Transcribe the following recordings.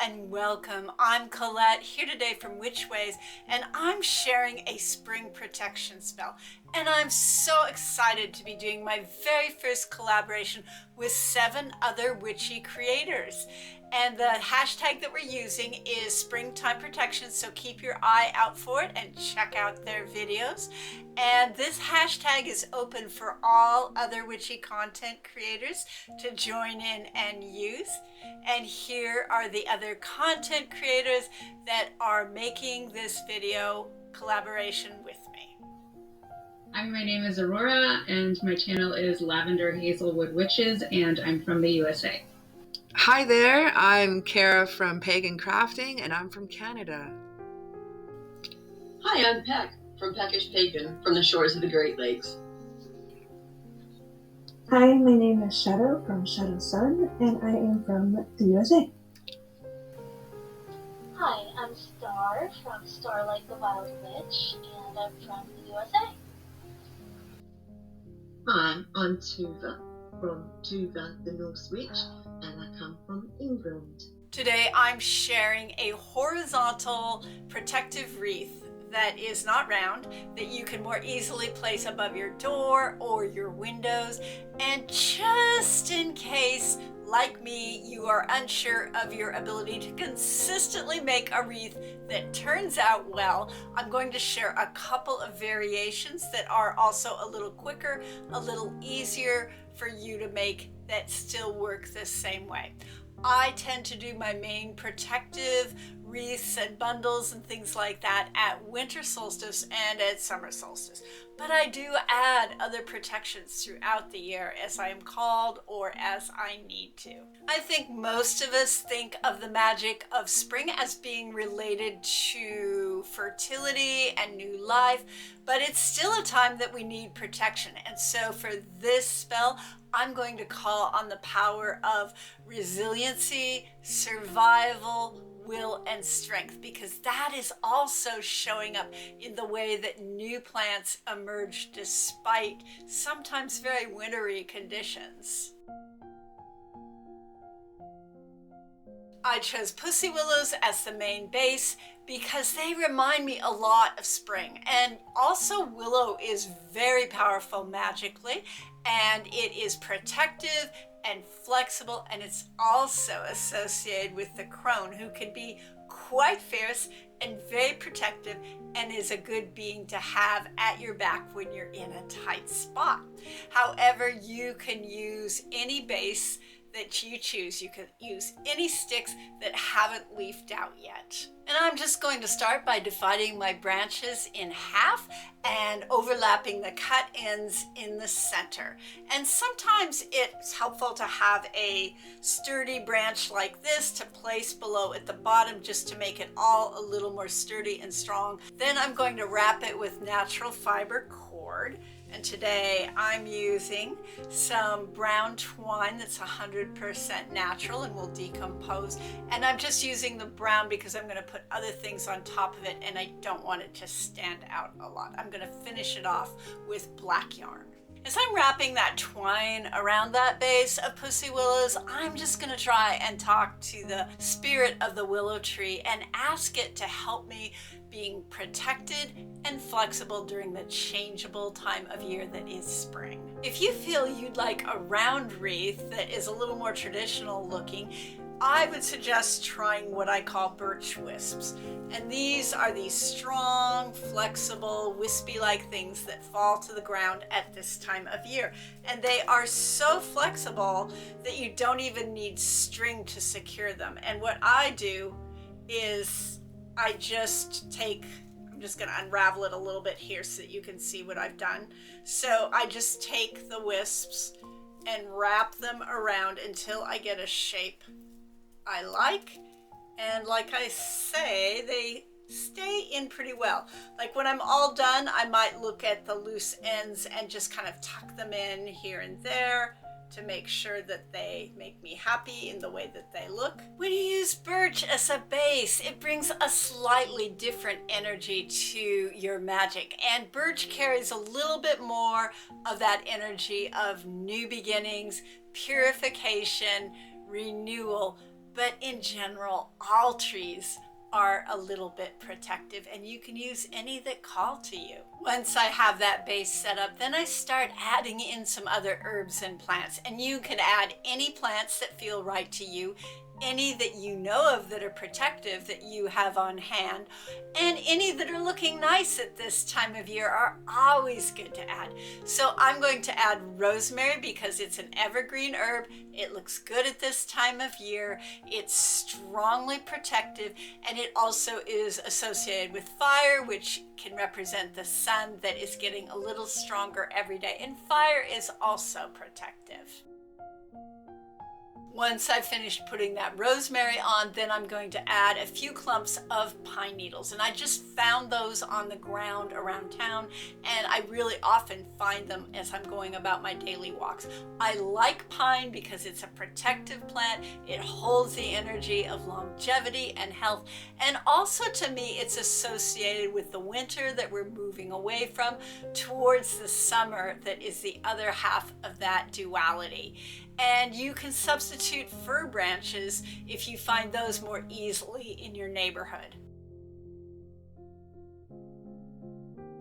and welcome. I'm Colette, here today from Witch Ways, and I'm sharing a spring protection spell. And I'm so excited to be doing my very first collaboration with 7 other witchy creators. And the hashtag that we're using is Springtime Protection, so keep your eye out for it and check out their videos. And this hashtag is open for all other witchy content creators to join in and use. And here are the other content creators that are making this video collaboration with me. Hi, my name is Aurora, and my channel is Lavender Hazelwood Witches, and I'm from the USA. Hi there, I'm Kara from Pagan Crafting, and I'm from Canada. Hi, I'm Peck from Peckish Pagan from the shores of the Great Lakes. Hi, my name is Shadow from Shadow Sun, and I am from the USA. Hi, I'm Star from Starlight the Wild Witch, and I'm from the USA. Hi, I'm Tuva from Tuva the Norse Witch, and I come from England. Today I'm sharing a horizontal protective wreath that is not round, that you can more easily place above your door or your windows. And just in case, like me, you are unsure of your ability to consistently make a wreath that turns out well, I'm going to share a couple of variations that are also a little quicker, a little easier for you to make that still work the same way. I tend to do my main protective wreaths and bundles and things like that at winter solstice and at summer solstice. But I do add other protections throughout the year as I am called or as I need to. I think most of us think of the magic of spring as being related to fertility and new life, but it's still a time that we need protection. And so for this spell, I'm going to call on the power of resiliency, survival, will, and strength, because that is also showing up in the way that new plants emerge despite sometimes very wintry conditions. I chose Pussy Willows as the main base because they remind me a lot of spring. And also willow is very powerful magically, and it is protective and flexible, and it's also associated with the crone, who can be quite fierce and very protective and is a good being to have at your back when you're in a tight spot. However, you can use any base that you choose. You can use any sticks that haven't leafed out yet. And I'm just going to start by dividing my branches in half and overlapping the cut ends in the center. And sometimes it's helpful to have a sturdy branch like this to place below at the bottom, just to make it all a little more sturdy and strong. Then I'm going to wrap it with natural fiber cord. And today I'm using some brown twine that's 100% natural and will decompose. And I'm just using the brown because I'm going to put other things on top of it, and I don't want it to stand out a lot. I'm going to finish it off with black yarn. As I'm wrapping that twine around that base of Pussy Willows, I'm just going to try and talk to the spirit of the willow tree and ask it to help me being protected and flexible during the changeable time of year that is spring. If you feel you'd like a round wreath that is a little more traditional looking, I would suggest trying what I call birch wisps. And these are these strong, flexible, wispy-like things that fall to the ground at this time of year. And they are so flexible that you don't even need string to secure them. And what I do is I just take, I'm just going to unravel it a little bit here so that you can see what I've done. So I just take the wisps and wrap them around until I get a shape I like. And like I say, they stay in pretty well. Like when I'm all done, I might look at the loose ends and just kind of tuck them in here and there to make sure that they make me happy in the way that they look. When you use birch as a base, it brings a slightly different energy to your magic. And birch carries a little bit more of that energy of new beginnings, purification, renewal, But in general, all trees are a little bit protective, and you can use any that call to you. Once I have that base set up, then I start adding in some other herbs and plants, and you can add any plants that feel right to you, any that you know of that are protective that you have on hand, and any that are looking nice at this time of year are always good to add. So I'm going to add rosemary because it's an evergreen herb. It looks good at this time of year. It's strongly protective, and it also is associated with fire, which can represent the sun that is getting a little stronger every day. And fire is also protective. Once I've finished putting that rosemary on, then I'm going to add a few clumps of pine needles. And I just found those on the ground around town, and I really often find them as I'm going about my daily walks. I like pine because it's a protective plant. It holds the energy of longevity and health. And also to me, it's associated with the winter that we're moving away from towards the summer that is the other half of that duality. And you can substitute fir branches if you find those more easily in your neighborhood.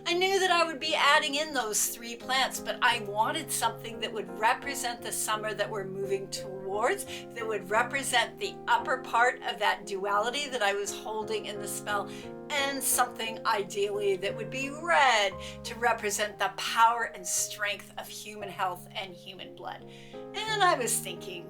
I knew that I would be adding in those 3 plants, but I wanted something that would represent the summer that we're moving towards, that would represent the upper part of that duality that I was holding in the spell, and something ideally that would be red to represent the power and strength of human health and human blood. And I was thinking,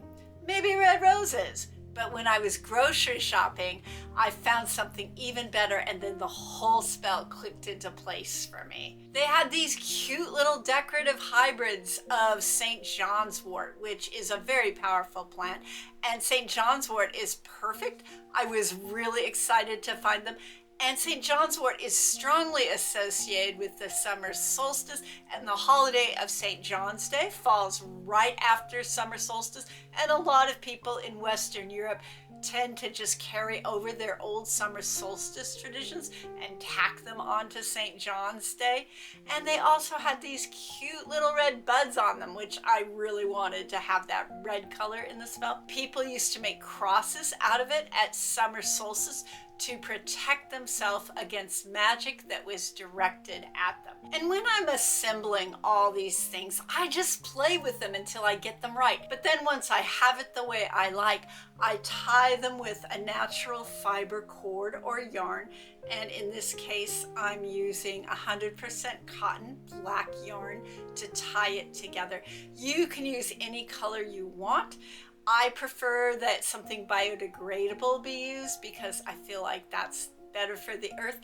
maybe red roses. But when I was grocery shopping, I found something even better, and then the whole spell clicked into place for me. They had these cute little decorative hybrids of St. John's wort, which is a very powerful plant, and St. John's wort is perfect. I was really excited to find them. And St. John's wort is strongly associated with the summer solstice, and the holiday of St. John's Day falls right after summer solstice, and a lot of people in Western Europe tend to just carry over their old summer solstice traditions and tack them onto St. John's Day. And they also had these cute little red buds on them, which I really wanted to have that red color in the spell. People used to make crosses out of it at summer solstice to protect themselves against magic that was directed at them. And when I'm assembling all these things, I just play with them until I get them right. But then once I have it the way I like, I tie them with a natural fiber cord or yarn. And in this case, I'm using 100% cotton black yarn to tie it together. You can use any color you want. I prefer that something biodegradable be used because I feel like that's better for the earth.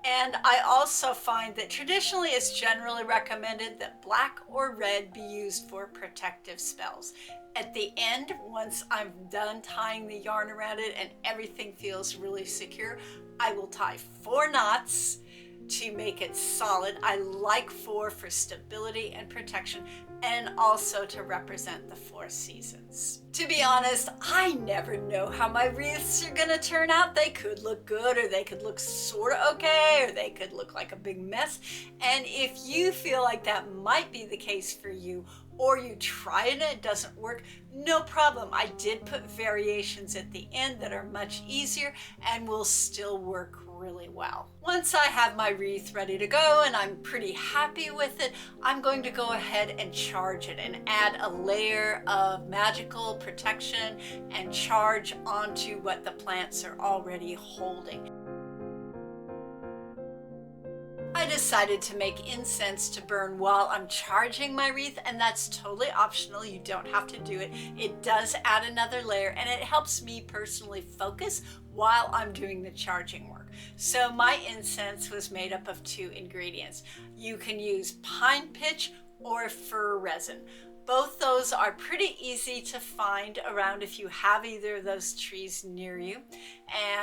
And I also find that traditionally it's generally recommended that black or red be used for protective spells. At the end, once I'm done tying the yarn around it and everything feels really secure, I will tie 4 knots to make it solid. I like 4 for stability and protection, and also to represent the 4 seasons. To be honest, I never know how my wreaths are gonna turn out. They could look good, or they could look sort of okay, or they could look like a big mess. And if you feel like that might be the case for you, or you try it and it doesn't work, no problem. I did put variations at the end that are much easier and will still work really well. Once I have my wreath ready to go and I'm pretty happy with it, I'm going to go ahead and charge it and add a layer of magical protection and charge onto what the plants are already holding. I decided to make incense to burn while I'm charging my wreath, and that's totally optional. You don't have to do it. It does add another layer, and it helps me personally focus while I'm doing the charging work. So my incense was made up of 2 ingredients. You can use pine pitch or fir resin. Both those are pretty easy to find around if you have either of those trees near you.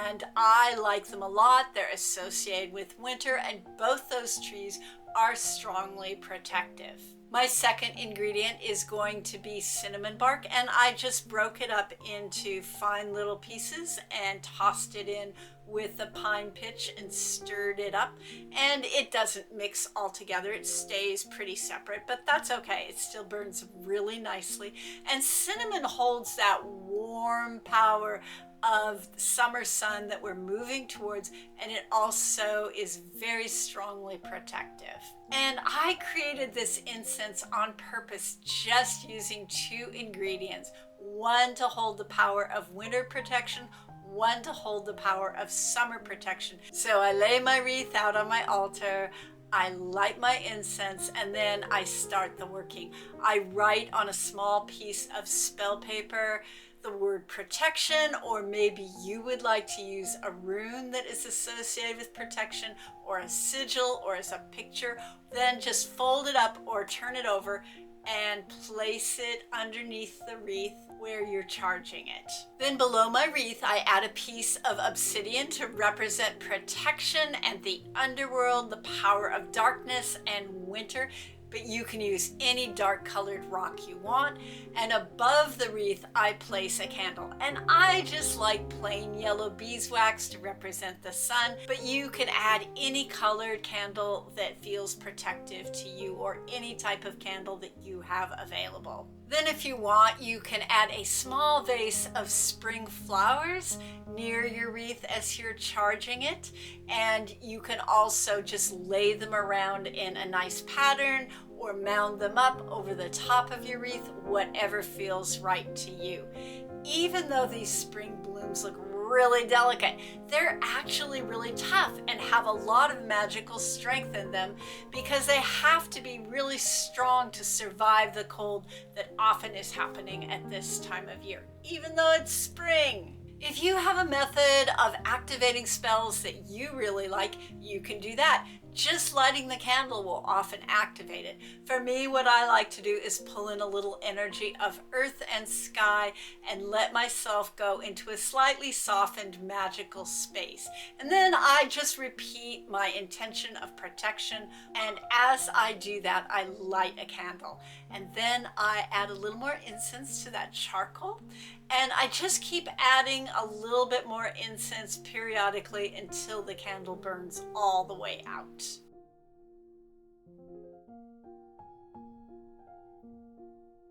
And I like them a lot. They're associated with winter, and both those trees are strongly protective. My second ingredient is going to be cinnamon bark, and I just broke it up into fine little pieces and tossed it in with the pine pitch and stirred it up, and it doesn't mix all together. It stays pretty separate, but that's okay. It still burns really nicely. And cinnamon holds that warm power of summer sun that we're moving towards, and it also is very strongly protective. And I created this incense on purpose, just using 2 ingredients, one to hold the power of winter protection, one to hold the power of summer protection. So I lay my wreath out on my altar, I light my incense, and then I start the working. I write on a small piece of spell paper the word protection, or maybe you would like to use a rune that is associated with protection, or a sigil, or as a picture. Then just fold it up or turn it over and place it underneath the wreath where you're charging it. Then below my wreath, I add a piece of obsidian to represent protection and the underworld, the power of darkness and winter. But you can use any dark colored rock you want. And above the wreath, I place a candle. And I just like plain yellow beeswax to represent the sun, but you can add any colored candle that feels protective to you, or any type of candle that you have available. Then if you want, you can add a small vase of spring flowers near your wreath as you're charging it. And you can also just lay them around in a nice pattern, or mound them up over the top of your wreath, whatever feels right to you. Even though these spring blooms look really delicate, they're actually really tough and have a lot of magical strength in them, because they have to be really strong to survive the cold that often is happening at this time of year, even though it's spring. If you have a method of activating spells that you really like, you can do that. Just lighting the candle will often activate it. For me, what I like to do is pull in a little energy of earth and sky and let myself go into a slightly softened magical space. And then I just repeat my intention of protection. And as I do that, I light a candle. And then I add a little more incense to that charcoal. And I just keep adding a little bit more incense periodically until the candle burns all the way out.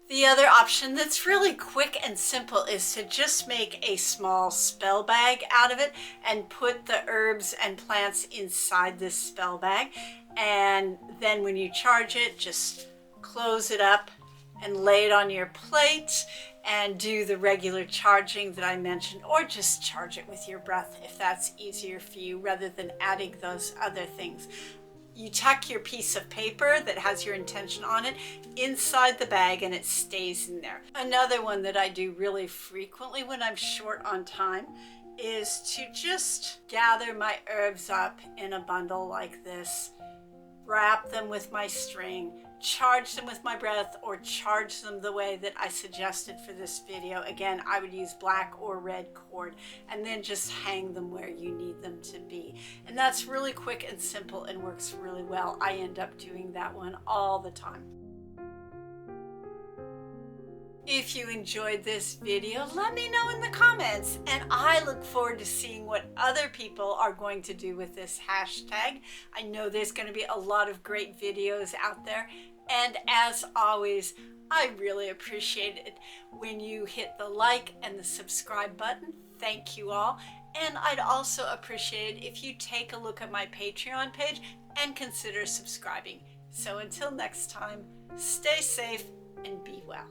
The other option that's really quick and simple is to just make a small spell bag out of it and put the herbs and plants inside this spell bag. And then when you charge it, just close it up and lay it on your plate and do the regular charging that I mentioned, or just charge it with your breath if that's easier for you, rather than adding those other things. You tuck your piece of paper that has your intention on it inside the bag and it stays in there. Another one that I do really frequently when I'm short on time is to just gather my herbs up in a bundle like this, wrap them with my string, charge them with my breath, or charge them the way that I suggested for this video. Again, I would use black or red cord, and then just hang them where you need them to be. And that's really quick and simple and works really well. I end up doing that one all the time. If you enjoyed this video, let me know in the comments, and I look forward to seeing what other people are going to do with this hashtag. I know there's going to be a lot of great videos out there, and as always, I really appreciate it when you hit the like and the subscribe button. Thank you all. And I'd also appreciate it if you take a look at my Patreon page and consider subscribing. So until next time, stay safe and be well.